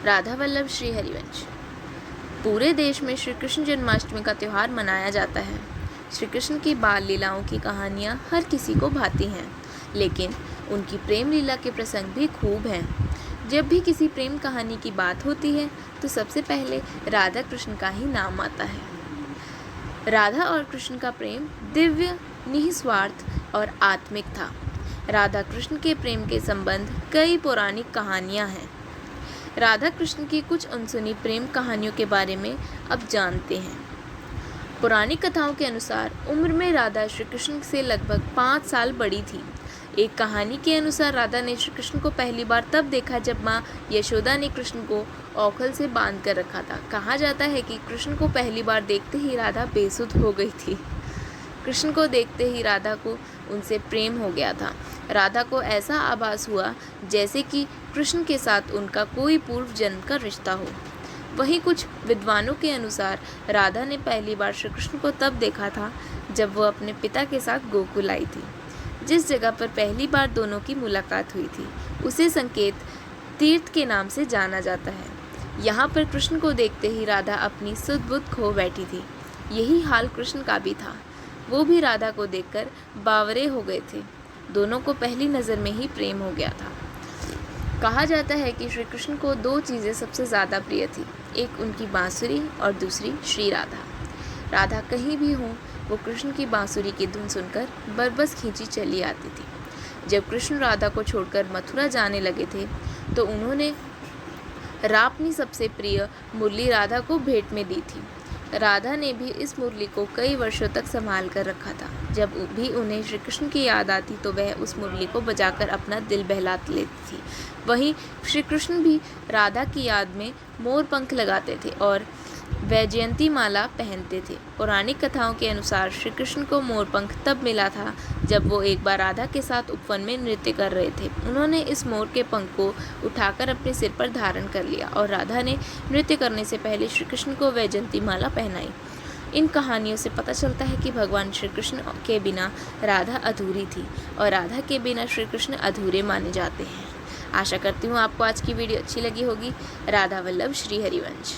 राधा वल्लभ श्री हरिवंश। पूरे देश में श्री कृष्ण जन्माष्टमी का त्यौहार मनाया जाता है। श्री कृष्ण की बाल लीलाओं की कहानियाँ हर किसी को भाती हैं, लेकिन उनकी प्रेम लीला के प्रसंग भी खूब हैं। जब भी किसी प्रेम कहानी की बात होती है तो सबसे पहले राधा कृष्ण का ही नाम आता है। राधा और कृष्ण का प्रेम दिव्य, निस्वार्थ और आत्मिक था। राधा कृष्ण के प्रेम के संबंध कई पौराणिक कहानियाँ हैं। राधा कृष्ण की कुछ अनसुनी प्रेम कहानियों के बारे में अब जानते हैं। पुरानी कथाओं के अनुसार उम्र में राधा श्री कृष्ण से लगभग 5 साल बड़ी थी। एक कहानी के अनुसार राधा ने श्री कृष्ण को पहली बार तब देखा जब माँ यशोदा ने कृष्ण को औखल से बांध कर रखा था। कहा जाता है कि कृष्ण को पहली बार देखते ही राधा बेसुध हो गई थी। कृष्ण को देखते ही राधा को उनसे प्रेम हो गया था। राधा को ऐसा आभास हुआ जैसे कि कृष्ण के साथ उनका कोई पूर्व जन्म का रिश्ता हो। वहीं कुछ विद्वानों के अनुसार राधा ने पहली बार श्री कृष्ण को तब देखा था जब वह अपने पिता के साथ गोकुल आई थी। जिस जगह पर पहली बार दोनों की मुलाकात हुई थी उसे संकेत तीर्थ के नाम से जाना जाता है। यहाँ पर कृष्ण को देखते ही राधा अपनी सुध बुध खो बैठी थी। यही हाल कृष्ण का भी था। वो भी राधा को देखकर बावरे हो गए थे। दोनों को पहली नज़र में ही प्रेम हो गया था। कहा जाता है कि श्री कृष्ण को 2 चीज़ें सबसे ज़्यादा प्रिय थी, एक उनकी बांसुरी और दूसरी श्री राधा। राधा कहीं भी हो वो कृष्ण की बांसुरी की धुन सुनकर बरबस खींची चली आती थी। जब कृष्ण राधा को छोड़कर मथुरा जाने लगे थे तो उन्होंने अपनी सबसे प्रिय मुरली राधा को भेंट में दी थी। राधा ने भी इस मुरली को कई वर्षों तक संभाल कर रखा था। जब भी उन्हें श्री कृष्ण की याद आती तो वह उस मुरली को बजाकर अपना दिल बहला लेती थी। वहीं श्री कृष्ण भी राधा की याद में मोर पंख लगाते थे और वैजयंती माला पहनते थे। पौराणिक कथाओं के अनुसार श्री कृष्ण को मोर पंख तब मिला था जब वो एक बार राधा के साथ उपवन में नृत्य कर रहे थे। उन्होंने इस मोर के पंख को उठाकर अपने सिर पर धारण कर लिया और राधा ने नृत्य करने से पहले श्री कृष्ण को वैजयंती माला पहनाई। इन कहानियों से पता चलता है कि भगवान श्री कृष्ण के बिना राधा अधूरी थी और राधा के बिना श्री कृष्ण अधूरे माने जाते हैं। आशा करती हूँ आपको आज की वीडियो अच्छी लगी होगी। राधा वल्लभ श्री हरिवंश।